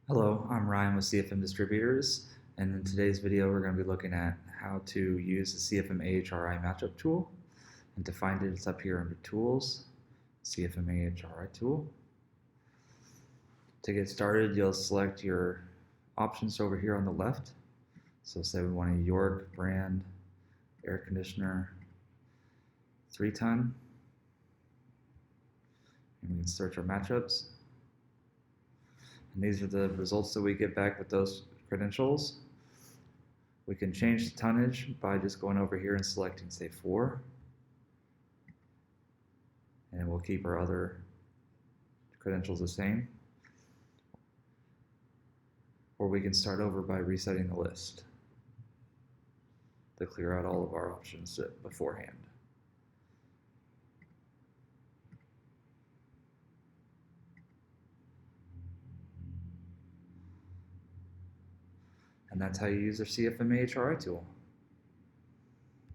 Hello, I'm Ryan with CFM Distributors, and in today's video we're going to be looking at how to use the CFM AHRI Matchup Tool. And to find it, it's up here under Tools, CFM AHRI Tool. To get started, you'll select your options over here on the left. So say we want a York brand air conditioner 3-ton, and we can search our matchups. And these are the results that we get back with those credentials. We can change the tonnage by just going over here and selecting, say, 4. And we'll keep our other credentials the same. Or we can start over by resetting the list to clear out all of our options beforehand. And that's how you use our CFM AHRI tool.